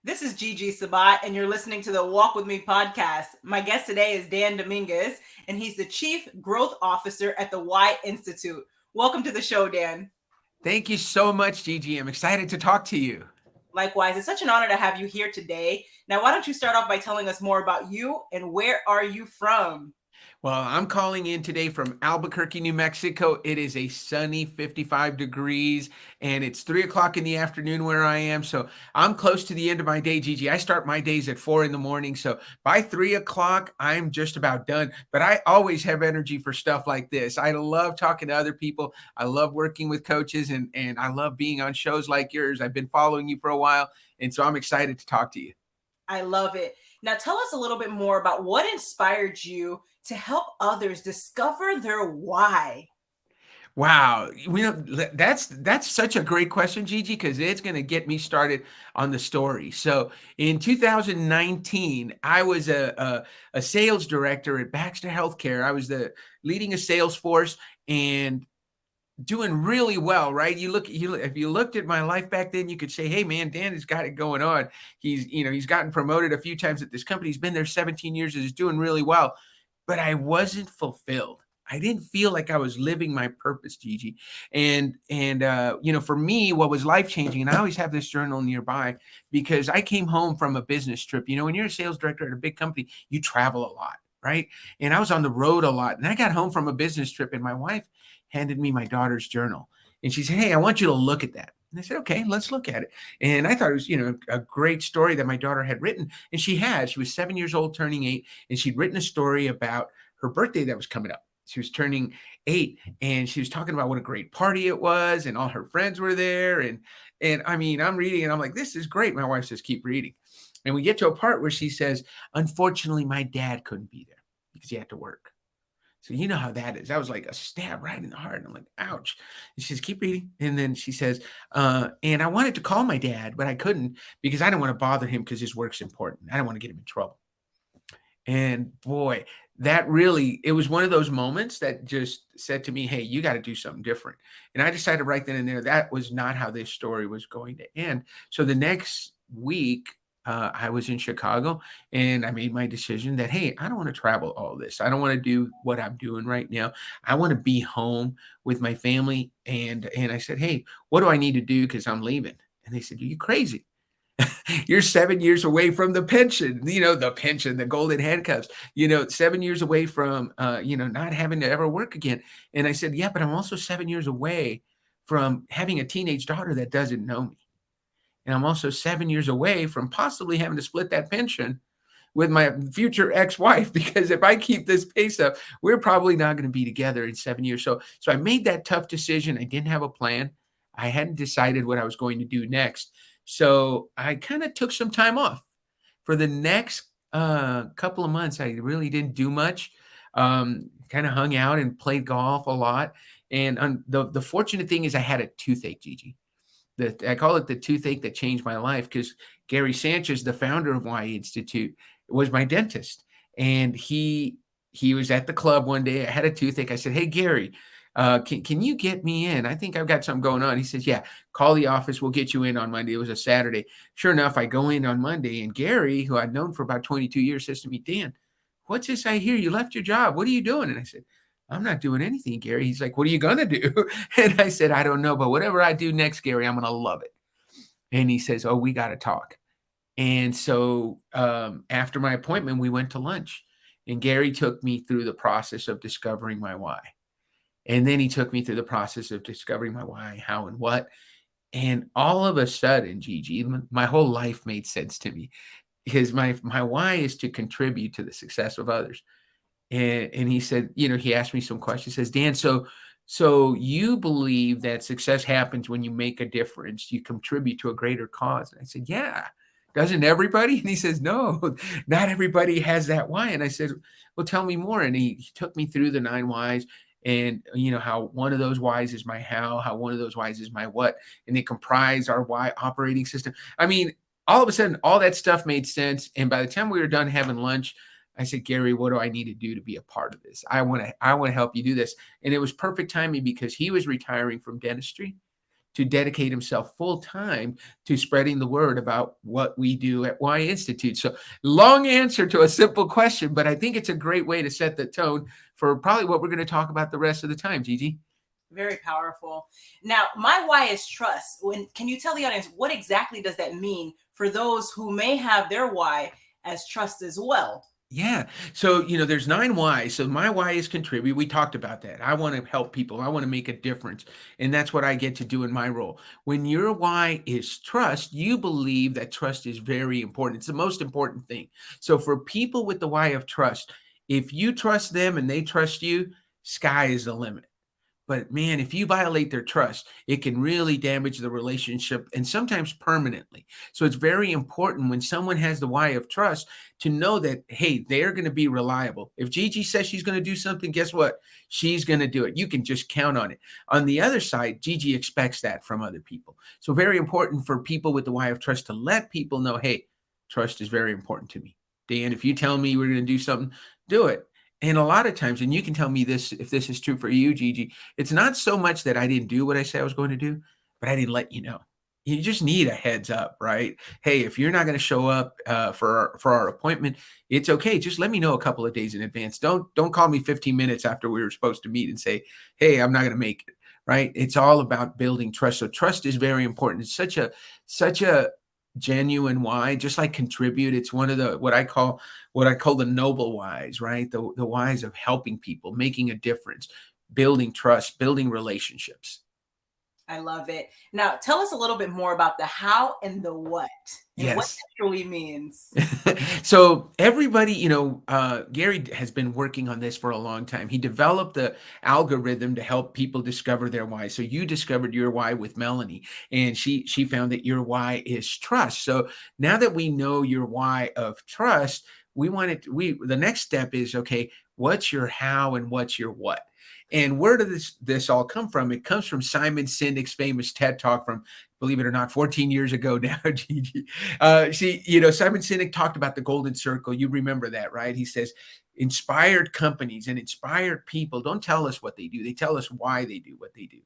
This is Gigi Sabat, and you're listening to the Walk With Me podcast. My guest today is Dan Dominguez, and he's the Chief Growth Officer at the Y Institute. Welcome to the show, Dan. Thank you so much, Gigi. I'm excited to talk to you. Likewise, it's such an honor to have you here today. Now, why don't you start off by telling us more about you and where are you from? Well, I'm calling in today from Albuquerque, New Mexico. It is a sunny 55 degrees and it's 3 o'clock in the afternoon where I am. So I'm close to the end of my day, Gigi. I start my days at 4 in the morning. So by 3 o'clock, I'm just about done. But I always have energy for stuff like this. I love talking to other people. I love working with coaches and I love being on shows like yours. I've been following you for a while. And so I'm excited to talk to you. I love it. Now, tell us a little bit more about what inspired you to help others discover their why. Wow, that's such a great question, Gigi, because it's going to get me started on the story. So in 2019, I was a sales director at Baxter Healthcare. I was leading a sales force and doing really well, right? If you looked at my life back then, you could say, "Hey, man, Dan has got it going on. He's gotten promoted a few times at this company. He's been there 17 years and is doing really well." But I wasn't fulfilled. I didn't feel like I was living my purpose, Gigi. And for me, what was life changing, and I always have this journal nearby because I came home from a business trip. When you're a sales director at a big company, you travel a lot, right? And I was on the road a lot, and I got home from a business trip, and my wife handed me my daughter's journal, and she said, "Hey, I want you to look at that." And I said, "Okay, let's look at it." And I thought it was, a great story that my daughter had written, and she had. She was 7 years old, turning 8, and she'd written a story about her birthday that was coming up. She was turning 8, and she was talking about what a great party it was, and all her friends were there. And I mean, I'm reading, and I'm like, "This is great." My wife says, "Keep reading." And we get to a part where she says, "Unfortunately, my dad couldn't be there because he had to work." So you know how that is. That was like a stab right in the heart. And I'm like, ouch. And she says, "Keep reading." And then she says, and I wanted to call my dad, but I couldn't because I didn't want to bother him because his work's important. I don't want to get him in trouble. And boy, it was one of those moments that just said to me, "Hey, you got to do something different." And I decided right then and there, that was not how this story was going to end. So the next week, I was in Chicago and I made my decision that, hey, I don't want to travel all this. I don't want to do what I'm doing right now. I want to be home with my family. And I said, "Hey, what do I need to do? Because I'm leaving." And they said, "Are you crazy? You're 7 years away from the pension, the golden handcuffs, 7 years away from, not having to ever work again." And I said, "Yeah, but I'm also 7 years away from having a teenage daughter that doesn't know me. And I'm also 7 years away from possibly having to split that pension with my future ex-wife, because if I keep this pace up, we're probably not going to be together in 7 years." So I made that tough decision. I didn't have a plan. I hadn't decided what I was going to do next. So I kind of took some time off. For the next couple of months, I really didn't do much. Kind of hung out and played golf a lot. And the fortunate thing is I had a toothache, Gigi. I call it the toothache that changed my life, because Gary Sanchez, the founder of Y Institute, was my dentist. And he was at the club one day. I had a toothache. I said, "Hey, Gary, can you get me in? I think I've got something going on." He says, "Yeah, call the office. We'll get you in on Monday." It was a Saturday. Sure enough, I go in on Monday, and Gary, who I'd known for about 22 years, says to me, "Dan, what's this I hear? You left your job. What are you doing?" And I said, "I'm not doing anything, Gary." He's like, "What are you going to do?" And I said, "I don't know, but whatever I do next, Gary, I'm going to love it." And he says, "Oh, we got to talk." And so after my appointment, we went to lunch, and Gary took me through the process of discovering my why. And then he took me through the process of discovering my why, how, and what. And all of a sudden, Gigi, my whole life made sense to me, because my why is to contribute to the success of others. And he said, he asked me some questions. He says, "Dan, so you believe that success happens when you make a difference, you contribute to a greater cause?" And I said, "Yeah. Doesn't everybody?" And he says, "No, not everybody has that why." And I said, "Well, tell me more." And he took me through the 9 whys, and how one of those whys is my how one of those whys is my what, and they comprise our why operating system. I mean, all of a sudden, all that stuff made sense. And by the time we were done having lunch, I said, "Gary, what do I need to do to be a part of this? I want to help you do this." And it was perfect timing because he was retiring from dentistry to dedicate himself full time to spreading the word about what we do at Y Institute. So, long answer to a simple question, but I think it's a great way to set the tone for probably what we're going to talk about the rest of the time, Gigi. Very powerful. Now, my why is trust. When can you tell the audience what exactly does that mean for those who may have their why as trust as well? Yeah. So, there's 9 whys. So my why is contribute. We talked about that. I want to help people. I want to make a difference. And that's what I get to do in my role. When your why is trust, you believe that trust is very important. It's the most important thing. So for people with the why of trust, if you trust them and they trust you, sky is the limit. But man, if you violate their trust, it can really damage the relationship and sometimes permanently. So it's very important when someone has the why of trust to know that, hey, they're going to be reliable. If Gigi says she's going to do something, guess what? She's going to do it. You can just count on it. On the other side, Gigi expects that from other people. So very important for people with the why of trust to let people know, hey, trust is very important to me. Dan, if you tell me we're going to do something, do it. And a lot of times, and you can tell me this if this is true for you, Gigi, it's not so much that I didn't do what I said I was going to do, but I didn't let you know. You just need a heads up, right? Hey, if you're not going to show up for our appointment, it's okay. Just let me know a couple of days in advance. Don't call me 15 minutes after we were supposed to meet and say, hey, I'm not going to make it. Right? It's all about building trust. So trust is very important. It's such a genuine why, just like contribute. It's one of the what I call the noble whys, right? The whys of helping people, making a difference, building trust, building relationships. I love it. Now, tell us a little bit more about the how and the what and what Yes. that truly means. So everybody, Gary has been working on this for a long time. He developed the algorithm to help people discover their why. So you discovered your why with Melanie, and she found that your why is trust. So now that we know your why of trust, the next step is, okay, what's your how and what's your what? And where did this all come from? It comes from Simon Sinek's famous TED Talk from, believe it or not, 14 years ago now, Gigi. Simon Sinek talked about the golden circle. You remember that, right? He says, inspired companies and inspired people don't tell us what they do. They tell us why they do what they do.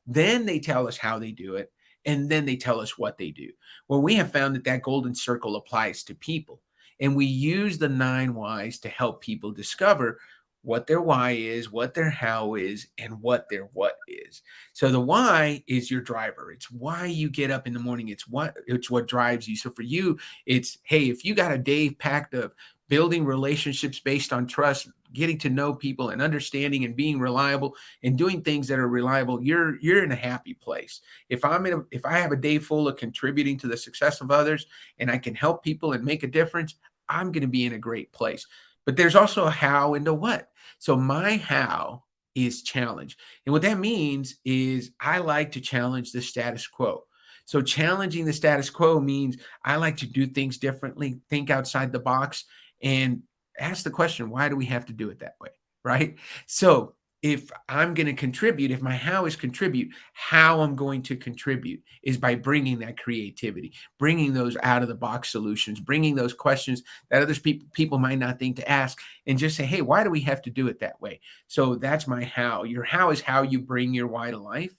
Then they tell us how they do it. And then they tell us what they do. Well, we have found that golden circle applies to people. And we use the 9 whys to help people discover what their why is, what their how is, and what their what is. So the why is your driver. It's why you get up in the morning. It's what drives you. So for you, it's, hey, if you got a day packed of building relationships based on trust, getting to know people and understanding and being reliable and doing things that are reliable, you're in a happy place. If I have a day full of contributing to the success of others and I can help people and make a difference, I'm going to be in a great place. But there's also a how and a what. So my how is challenge. And what that means is I like to challenge the status quo. So challenging the status quo means I like to do things differently, think outside the box, and ask the question, why do we have to do it that way? Right? So if I'm going to contribute, if my how is contribute, how I'm going to contribute is by bringing that creativity, bringing those out of the box solutions, bringing those questions that other people might not think to ask, and just say, hey, why do we have to do it that way? So that's my how. Your how is how you bring your why to life.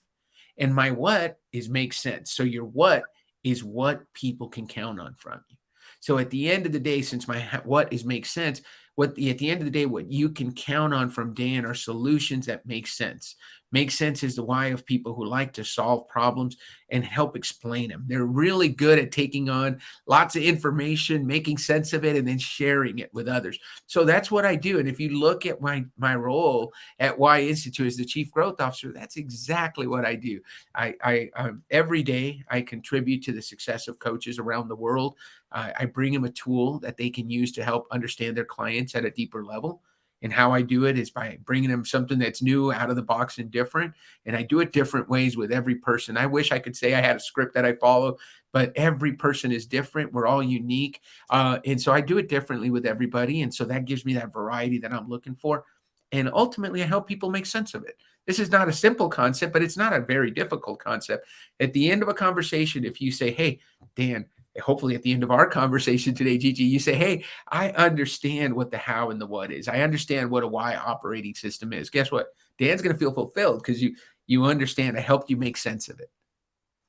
And my what is make sense. So your what is what people can count on from you. So at the end of the day, since my what is make sense, at the end of the day, what you can count on from Dan are solutions that make sense. Make sense is the why of people who like to solve problems and help explain them. They're really good at taking on lots of information, making sense of it, and then sharing it with others. So that's what I do. And if you look at my role at Y Institute as the Chief Growth Officer, that's exactly what I do. I every day I contribute to the success of coaches around the world. I bring them a tool that they can use to help understand their clients at a deeper level. And how I do it is by bringing them something that's new, out of the box, and different. And I do it different ways with every person. I wish I could say I had a script that I follow, but every person is different. We're all unique. And so I do it differently with everybody. And so that gives me that variety that I'm looking for. And ultimately, I help people make sense of it. This is not a simple concept, but it's not a very difficult concept. At the end of a conversation, if you say, hey, Dan, hopefully at the end of our conversation today, Gigi, you say, hey, I understand what the how and the what is. I understand what a why operating system is. Guess what? Dan's going to feel fulfilled because you understand I helped you make sense of it.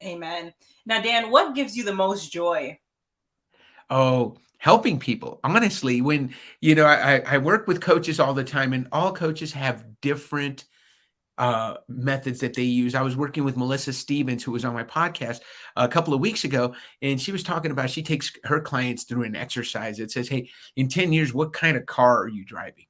Amen. Now, Dan, what gives you the most joy? Oh, helping people. Honestly, when I work with coaches all the time, and all coaches have different methods that they use. I was working with Melissa Stevens, who was on my podcast a couple of weeks ago, and she was talking about she takes her clients through an exercise that says, "Hey, in 10 years, what kind of car are you driving?"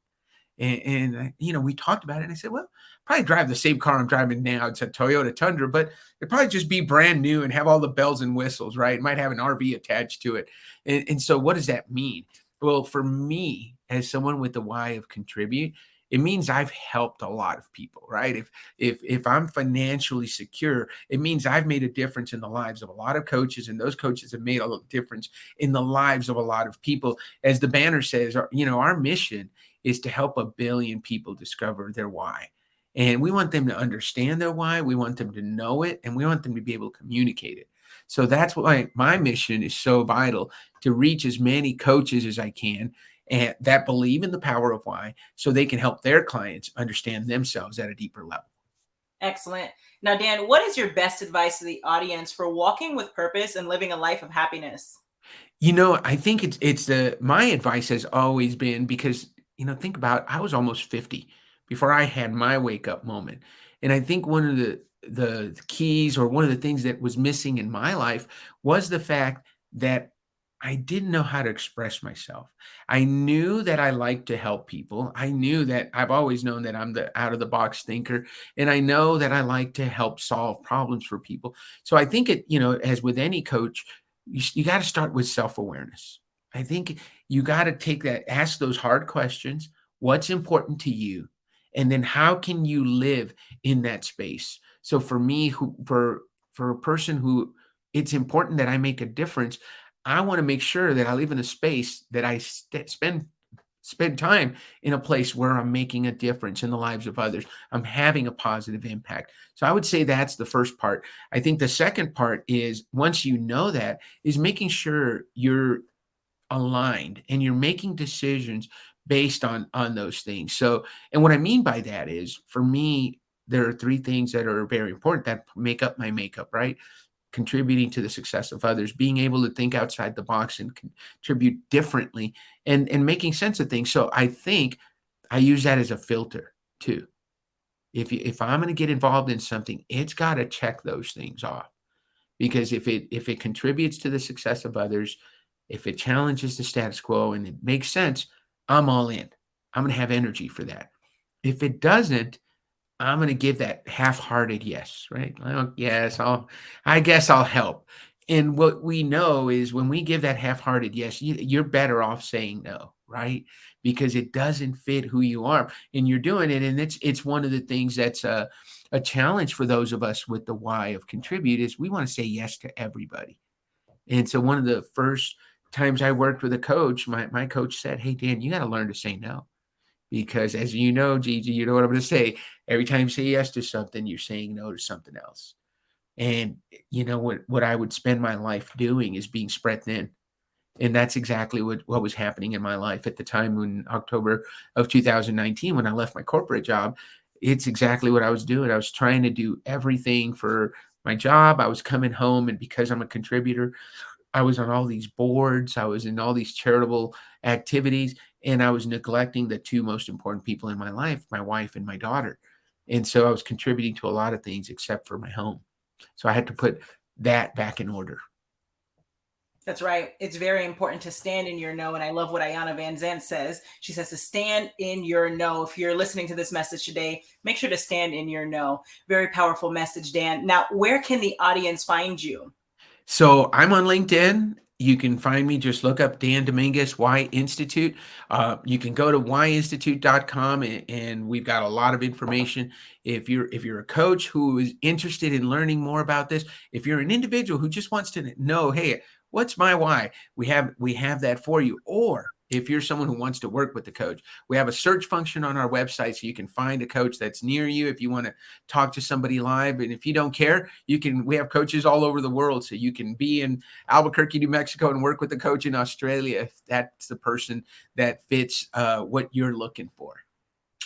And we talked about it, and I said, well, probably drive the same car I'm driving now. It's a Toyota Tundra, but it'd probably just be brand new and have all the bells and whistles, right? It might have an RV attached to it. And so what does that mean? Well, for me, as someone with the why of contribute, it means I've helped a lot of people, right? If I'm financially secure, it means I've made a difference in the lives of a lot of coaches, and those coaches have made a difference in the lives of a lot of people. As the banner says, our mission is to help 1 billion people discover their why. And we want them to understand their why. We want them to know it, and we want them to be able to communicate it. So that's why my mission is so vital, to reach as many coaches as I can and that believe in the power of why, so they can help their clients understand themselves at a deeper level. Excellent. Now, Dan, what is your best advice to the audience for walking with purpose and living a life of happiness? I think it's the my advice has always been, because think about, I was almost 50 before I had my wake up moment. And I think one of the keys, or one of the things that was missing in my life, was the fact that I didn't know how to express myself. I knew that I like to help people. I knew that I've always known that I'm the out of the box thinker, and I know that I like to help solve problems for people. So I think as with any coach, you got to start with self-awareness. I think you got to ask those hard questions. What's important to you? And then how can you live in that space? So for me, for a person who it's important that I make a difference, I want to make sure that I live in a space that I spend time in a place where I'm making a difference in the lives of others. I'm having a positive impact. So I would say that's the first part. I think the second part is, once you know that, is making sure you're aligned and you're making decisions based on those things. So, and what I mean by that is, for me, there are three things that are very important that make up my makeup, right? Contributing to the success of others, being able to think outside the box and contribute differently, and making sense of things. So I think I use that as a filter too. If I'm going to get involved in something, it's got to check those things off, because if it contributes to the success of others, if it challenges the status quo and it makes sense, I'm all in. I'm going to have energy for that. If it doesn't, I'm gonna give that half-hearted yes, right? Well, yes, I guess I'll help. And what we know is, when we give that half-hearted yes, you're better off saying no, right? Because it doesn't fit who you are, and you're doing it. And it's one of the things that's a challenge for those of us with the why of contribute, is we want to say yes to everybody. And so one of the first times I worked with a coach, my coach said, "Hey, Dan, you got to learn to say no." Because, as you know, Gigi, you know what I'm going to say. Every time you say yes to something, you're saying no to something else. And what I would spend my life doing is being spread thin. And that's exactly what was happening in my life at the time, in October of 2019, when I left my corporate job. It's exactly what I was doing. I was trying to do everything for my job. I was coming home, and because I'm a contributor, I was on all these boards, I was in all these charitable activities, and I was neglecting the two most important people in my life, my wife and my daughter. And so I was contributing to a lot of things except for my home. So I had to put that back in order. That's right. It's very important to stand in your no. And I love what Ayana Van Zandt says. She says to stand in your no. If you're listening to this message today, make sure to stand in your no. Very powerful message, Dan. Now, where can the audience find you? So I'm on LinkedIn. You can find me, just look up Dan Dominguez, Y Institute. You can go to yinstitute.com, and we've got a lot of information. If you're a coach who is interested in learning more about this, if you're an individual who just wants to know, hey, what's my why? We have that for you. Or if you're someone who wants to work with the coach, we have a search function on our website, so you can find a coach that's near you if you want to talk to somebody live. And if you don't care, we have coaches all over the world. So you can be in Albuquerque, New Mexico, and work with a coach in Australia if that's the person that fits what you're looking for.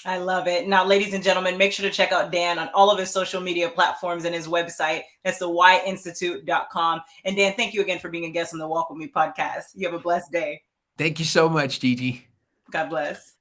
I love it. Now, ladies and gentlemen, make sure to check out Dan on all of his social media platforms and his website. That's the whyinstitute.com. And Dan, thank you again for being a guest on the Walk With Me podcast. You have a blessed day. Thank you so much, Gigi. God bless.